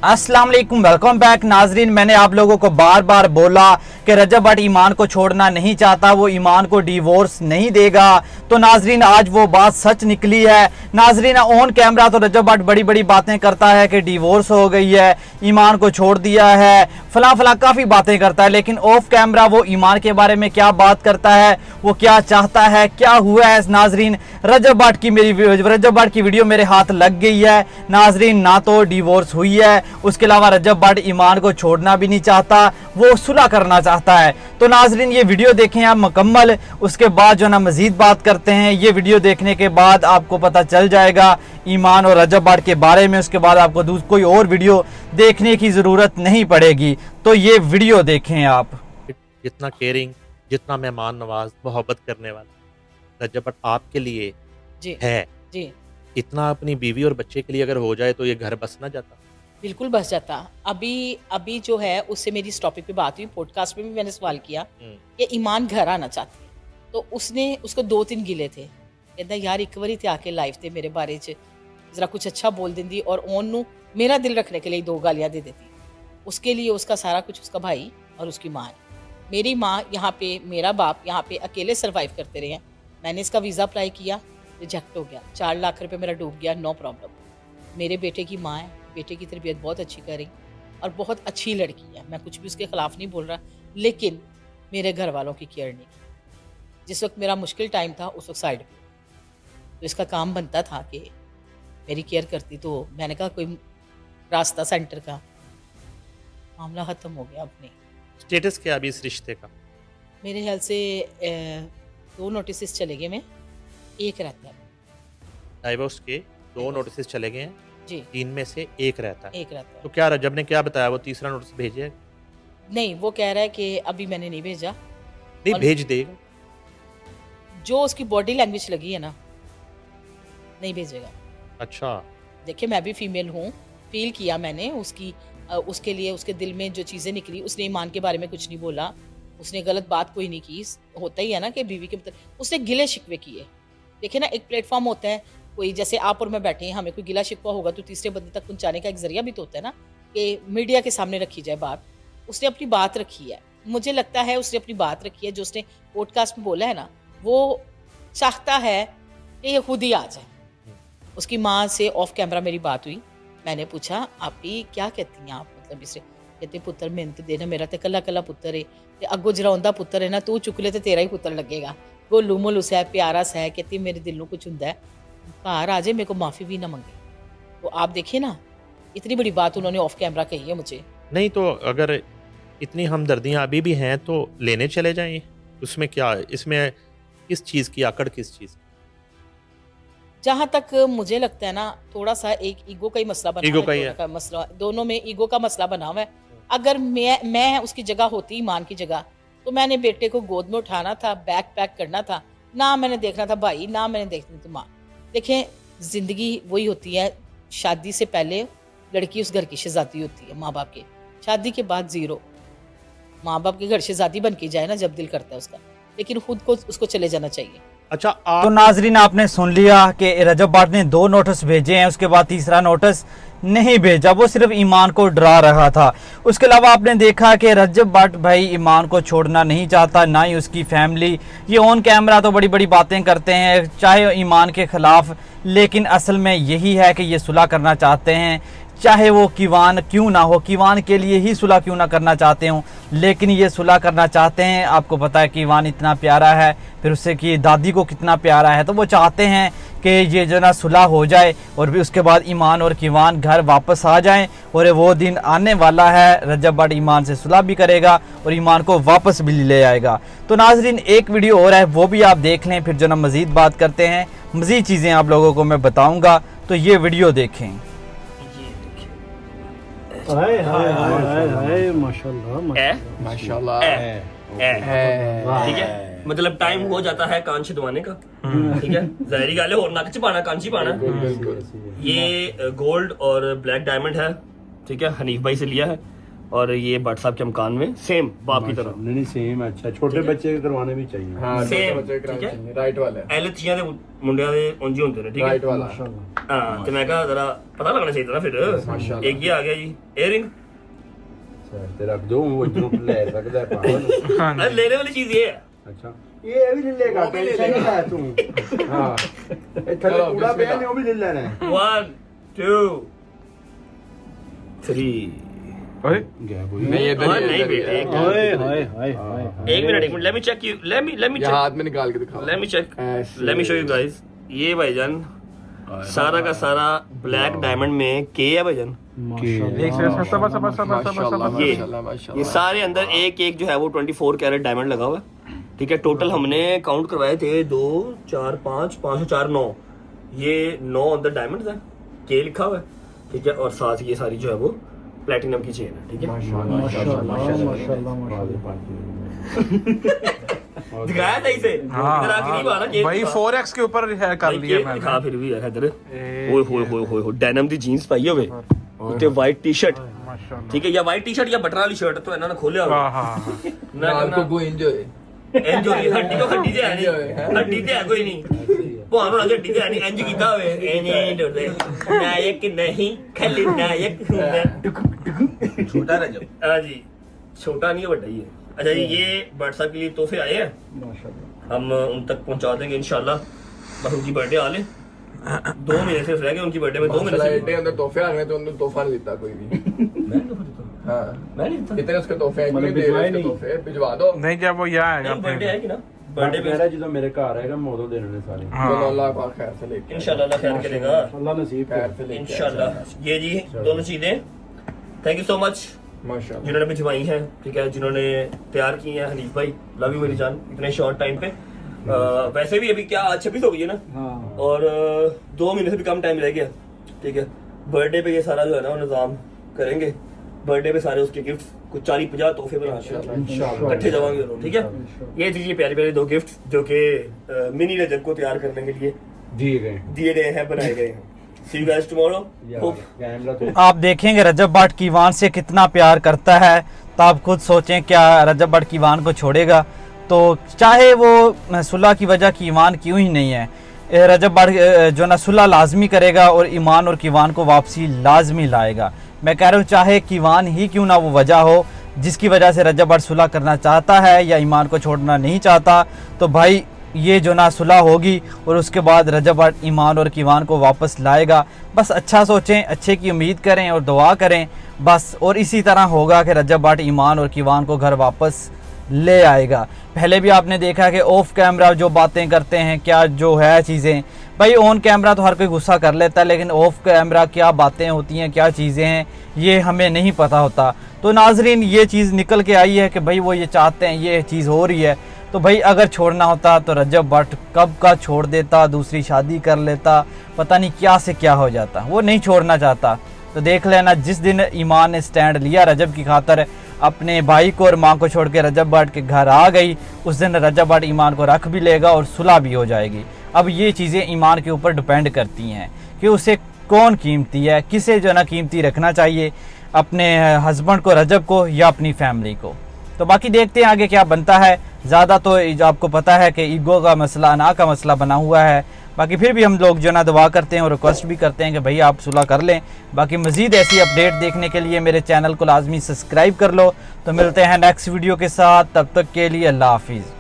अस्सलाम वालेकुम, welcome back नाजरीन। मैंने आप लोगों को बार बार बोला कि रजब भट्ट ईमान को छोड़ना नहीं चाहता, वो ईमान को डिवोर्स नहीं देगा। तो नाजरीन आज वो बात सच निकली है। नाजरीन ऑन कैमरा तो रजब भट्ट बड़ी बड़ी बातें करता है कि डिवोर्स हो गई है, ईमान को छोड़ दिया है, फला फला काफ़ी बातें करता है, लेकिन ऑफ कैमरा वो ईमान के बारे में क्या बात करता है, वो क्या चाहता है, क्या हुआ है। नाजरीन रजब भट्ट की वीडियो मेरे हाथ लग गई है नाजरीन। ना तो डिवोर्स हुई है, उसके अलावा रजब भट्ट ईमान को छोड़ना भी नहीं चाहता, वो सुलह करना चाहता है। तो नाजरीन ये वीडियो देखें आप मुकम्मल, उसके बाद जो ना मजीद बात करते हैं। ये वीडियो देखने के बाद आपको पता चल जाएगा ईमान और रजब भट्ट के बारे में। उसके बाद आपको कोई और वीडियो देखने की ज़रूरत नहीं पड़ेगी। तो ये वीडियो देखें आप। जितना केयरिंग, जितना मेहमान नवाज, मोहब्बत करने वाला रजब भट्ट आपके लिए जी है, जी इतना अपनी बीवी और बच्चे के लिए अगर हो जाए तो ये घर बस ना जाता। बिल्कुल बस जाता। अभी जो है उससे मेरी इस टॉपिक पे बात हुई, पॉडकास्ट में भी मैंने सवाल किया कि ईमान घर आना चाहती है। तो उसको 2-3 गिले थे, कहता यार एक बारी थे आके लाइफ थे मेरे बारे च जरा कुछ अच्छा बोल देंदी और ओन नू मेरा दिल रखने के लिए 2 गालियां दे देती। उसके लिए उसका सारा कुछ उसका भाई और उसकी माँ है। मेरी माँ यहाँ पे, मेरा बाप यहाँ पे अकेले सर्वाइव करते रहे हैं। मैंने इसका वीज़ा अप्लाई किया, रिजेक्ट हो गया, 4 लाख रुपए मेरा डूब गया, नो प्रॉब्लम। मेरे बेटे की माँ है, बेटे की तरबियत बहुत अच्छी कर रही और बहुत अच्छी लड़की है, मैं कुछ भी उसके खिलाफ नहीं बोल रहा, लेकिन मेरे घर वालों की केयर नहीं की। जिस वक्त मेरा मुश्किल टाइम था उस वक्त साइड पे, तो इसका काम बनता था कि मेरी केयर करती। तो मैंने कहा कोई रास्ता सेंटर का, मामला ख़त्म हो गया। अपने स्टेटस क्या अभी इस रिश्ते का? मेरे ख्याल से 2 नोटिस चले गए, मैं एक रहता है। डाइवोर्स के 2 नोटिस चले गए हैं जी, 3 में से एक रहता है। एक रहता है। तो क्या रजब ने क्या बताया, वो तीसरा नोटिस भेजे? नहीं, वो कह रहा है कि अभी मैंने नहीं भेजा। नहीं और भेज देगा। जो उसकी बॉडी लैंग्वेज लगी है ना, नहीं भेजेगा। अच्छा, देखिए मैं भी फीमेल हूँ, फील किया मैंने उसके लिए, उसके दिल में जो चीज़ें निकली। उसने ईमान के बारे में कुछ नहीं बोला, उसने गलत बात कोई नहीं की। होता ही है ना कि बीवी के मतलब उसने गिले शिकवे किए। देखिए ना, एक प्लेटफॉर्म होता है, कोई जैसे आप और मैं बैठे हैं, हमें कोई गिला शिकवा होगा तो तीसरे बंदे तक पहुंचाने का एक जरिया भी तो होता है ना, कि मीडिया के सामने रखी जाए बात। उसने अपनी बात रखी है, मुझे लगता है उसने अपनी बात रखी है। जो उसने पॉडकास्ट में बोला है ना, वो चाहता है कि ये खुद ही आ जाए। उसकी माँ से ऑफ कैमरा मेरी बात हुई, मैंने पूछा आप ही क्या कहती हैं आप, मतलब इससे कहते पुत्र मेहनत देना, मेरा तो कला कला पुत्र है, ते अगो जरा पुत्र है ना, तू चुक ले तो तेरा ही पुत्र लगेगा। गोलू मोलू सा है, प्यारा सा है, कहती मेरे दिल में कुछ होंगे, घर आ जाए, मेरे को माफ़ी भी ना मंगे। तो आप देखिए ना, इतनी बड़ी बात उन्होंने ऑफ कैमरा कही है मुझे। नहीं तो अगर इतनी हमदर्दियाँ अभी भी हैं तो लेने चले जाएं। उसमें क्या, इसमें किस चीज़ की आकड़, किस चीज़? जहाँ तक मुझे लगता है ना, थोड़ा सा एक ईगो का ही मसला बना ईगो हुआ का ही है, है। दोनों का मसला, दोनों में ईगो का मसला बना हुआ है। अगर मैं उसकी जगह होती, ईमान की जगह, तो मैंने बेटे को गोद में उठाना था, बैग पैक करना था, ना मैंने देखना था भाई, ना मैंने देखनी थी माँ। देखें, जिंदगी वही होती है, शादी से पहले लड़की उस घर की शहजादी होती है माँ बाप के, शादी के बाद जीरो। माँ बाप के घर शहजादी बन के जाए ना जब दिल करता है उसका, लेकिन खुद को उसको चले जाना चाहिए। अच्छा, तो नाजरीन आपने सुन लिया कि रजब भट्ट ने 2 नोटिस भेजे हैं, उसके बाद तीसरा नोटिस नहीं भेजा, वो सिर्फ ईमान को डरा रहा था। उसके अलावा आपने देखा कि रजब भट्ट भाई ईमान को छोड़ना नहीं चाहता, ना ही उसकी फैमिली। ये ऑन कैमरा तो बड़ी बड़ी बातें करते हैं चाहे ईमान के खिलाफ, लेकिन असल में यही है कि ये सुलह करना चाहते हैं, चाहे वो कीवान क्यों ना हो, कीवान के लिए ही सुलह क्यों ना करना चाहते हों, लेकिन ये सुलह करना चाहते हैं। आपको पता है कीवान इतना प्यारा है, फिर उससे की दादी को कितना प्यारा है, तो वो चाहते हैं कि ये जो ना सुलह हो जाए और भी उसके बाद ईमान और कीवान घर वापस आ जाएं। और वो दिन आने वाला है, रजब भट्ट ईमान से सुलह भी करेगा और ईमान को वापस भी ले आएगा। तो नाजरीन एक वीडियो और है, वो भी आप देख लें, फिर जो ना मज़ीद बात करते हैं, मज़ीद चीज़ें आप लोगों को मैं बताऊँगा। तो ये वीडियो देखें। हाय हाय हाय हाय हाय, माशाल्लाह माशाल्लाह। ठीक है, मतलब टाइम हो जाता है कान छिदवाने का। ठीक है, जहरी गाले और नक च पाना, कान च पाना। ये गोल्ड और ब्लैक डायमंड है, ठीक है, हनीफ भाई से लिया है। और ये भट्ट साहब के मकान में सेम बाप की तरह नहीं नहीं सेम अच्छा छोटे बच्चे के करवाने भी चाहिए हाँ Same, बच्चे ठीक है? कराने राइट वाला है एल थियां दे मुंडियां दे उंजी ਹੁੰਦੇ ਨੇ ठीक है राइट वाला हां तो मैं कहा जरा पता लगना चाहिए था फिर माशाल्लाह। एक ये आ गया जी इयररिंग सर तेरा दो वो इधरों ले सकता है पागल अरे लेने वाली चीज ये है अच्छा ये भी ले लेगा वो भी ले टेंशन लेगा। नहीं तू हां ये थले चलो, पूरा बिस्मिल्लाह। बयान वो भी ले लेना है 1 2 3 गया कोई नहीं ये इधर और ही है, नहीं इधर ही बेटे है। एक हाय हाय हाय हाय एक minute let me check you let me ये चेक हाथ में निकाल के दिखाओ लेट मी चेक ऐसे। Let me show you guys ये भाईजान सारा का सारा ब्लैक डायमंड में के है भाईजान माशाल्लाह ये माशाल्लाह माशाल्लाह ये सारे अंदर एक एक जो है वो 24 कैरेट डायमंड लगा हुआ है ठीक है टोटल हमने काउंट करवाए थे 2 4 5 5 4 9 ये 9 अंदर डायमंड है के लिखा हुआ है ठीक है और साथ ये सारी जो है वो प्लेटिनम की चेन है ठीक है दिखाया था इसे इधर आके नहीं मारा के भाई 4x के ऊपर है कर लिया मैंने दिखा फिर भी है इधर ओए होए होए डेनिम दी जीन्स पाई होवे उत्ते वाइट टी-शर्ट ठीक है या वाइट टी-शर्ट या बटन वाली शर्ट तो इन्होंने खोलिया हाँ होगा हाँ नाल को गो एंजॉय एंजॉय हड्डी को हड्डी ते है नहीं हड्डी ते है कोई नहीं भानो ना हड्डी ते है नहीं एंज कीता होवे एने डरदे नायक नहीं खाली नायक छोटा रजब हां जी छोटा नहीं है बड़ा ही है अच्छा जी ये व्हाट्सएप के लिए तोहफे आए हैं हम उन तक पहुंचा देंगे इंशाल्लाह बस उनकी बर्थडे आ ले 2 महीने सिर्फ रह गए उनकी बर्थडे में 2 महीने माशाल्लाह सिर्फ एटे अंदर तोहफे आ गए तो अंदर तोहफा नहीं देता कोई भी मैं नहीं देता हाँ मैं नहीं देता इतने उसके तोहफे हैं मतलब दे रहे भिजवाए उसके नहीं। तोहफे भिजवा दो नहीं जब वो यहाँ आएगा नहीं बर्थडे है कि ना बर्थडे बर्थडे पे मेरा जो मेरे घर आएगा मैं उधर देने सारे चलो अल्लाह पाक खैर से लेके इंशाल्लाह अल्लाह खैर करेगा अल्लाह नसीब खैर करे से लेके इंशाल्लाह ये जी दोनों चीजें थैंक यू सो मच माशाल्लाह जिन्होंने भिजवाई हैं ठीक है जिन्होंने तैयार की हैं हनीफ भाई लव यू मेरी जान इतने शॉर्ट टाइम पे वैसे भी अभी क्या आज 26 हो गई है ना हाँ और 2 महीने से भी कम टाइम रह गया ठीक है बर्थडे पे ये सारा जो है ना वो निज़ाम करेंगे बर्थडे पे सारे उसके गिफ्ट कुछ 40-50 तोहफे बना के इंशाल्लाह इकट्ठे जावांगे दोनों ठीक है ये दीजिए प्यारे प्यारे 2 गिफ्ट जो कि मिनी रजब को तैयार करने के लिए दिए गए हैं बनाए गए हैं see you guys tomorrow hope camera तो आप देखेंगे रजब भट्ट कीवान से कितना प्यार करता है तो आप खुद सोचें क्या रजब भट्ट कीवान को छोड़ेगा तो चाहे वो सुलह की वजह कीवान क्यों ही नहीं है रजब भट्ट जो ना सुलह लाजमी करेगा और ईमान और कीवान को वापसी लाजमी लाएगा मैं कह रहा हूँ चाहे कीवान ही क्यों ना वो वजह हो जिसकी वजह से रजब भट्ट सुलह करना चाहता है या ईमान को छोड़ना नहीं चाहता तो भाई ये जो ना सुलह होगी और उसके बाद रजब भट्ट ईमान और कीवान को वापस लाएगा बस अच्छा सोचें अच्छे की उम्मीद करें और दुआ करें बस और इसी तरह होगा कि रजब भट्ट ईमान और कीवान को घर वापस ले आएगा पहले भी आपने देखा कि ऑफ कैमरा जो बातें करते हैं क्या जो है चीज़ें भाई ऑन कैमरा तो हर कोई गुस्सा कर लेता है लेकिन ऑफ कैमरा क्या बातें होती हैं क्या चीज़ें हैं ये हमें नहीं पता होता तो नाजरीन ये चीज़ निकल के आई है कि भाई वो ये चाहते हैं ये चीज़ हो रही है तो भाई अगर छोड़ना होता तो रजब भट्ट कब का छोड़ देता दूसरी शादी कर लेता पता नहीं क्या से क्या हो जाता वो नहीं छोड़ना चाहता तो देख लेना जिस दिन ईमान ने स्टैंड लिया रजब की खातर अपने भाई को और माँ को छोड़ के रजब भट्ट के घर आ गई उस दिन रजब भट्ट ईमान को रख भी लेगा और सुलह भी हो जाएगी अब ये चीज़ें ईमान के ऊपर डिपेंड करती हैं कि उसे कौन कीमती है किसे जो ना कीमती रखना चाहिए अपने हस्बैंड को रजब को या अपनी फैमिली को तो बाकी देखते हैं आगे क्या बनता है ज़्यादा तो आपको पता है कि ईगो का मसला अना का मसला बना हुआ है बाकी फिर भी हम लोग जो ना दुआ करते हैं और रिक्वेस्ट भी करते हैं कि भैया आप सुलह कर लें बाकी मज़ीद ऐसी अपडेट देखने के लिए मेरे चैनल को लाजमी सब्सक्राइब कर लो तो मिलते हैं नेक्स्ट वीडियो के साथ तब तक के लिए अल्लाह हाफिज़